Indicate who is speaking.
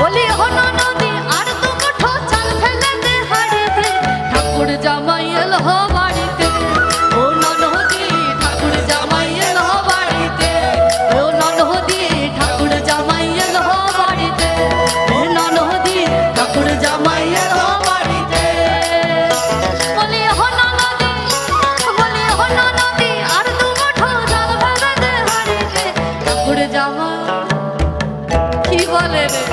Speaker 1: বলি হলো নদী আর দু মুঠো চাল ফেলে দে হাড়িতে, ঠাকুর জামাই এলো বাড়িতে। ও ননদি ঠাকুর জামাই এলো বাড়িতে, ও ননদি ঠাকুর জামাই এলো বাড়িতে, ও ননদি ঠাকুর জামাই এলো বাড়িতে। বলি হলো নদী, বলি হলো নদী আর দু মুঠো চাল ফেলে দে হাড়িতে, ঠাকুর জামাই। কি বলে রে?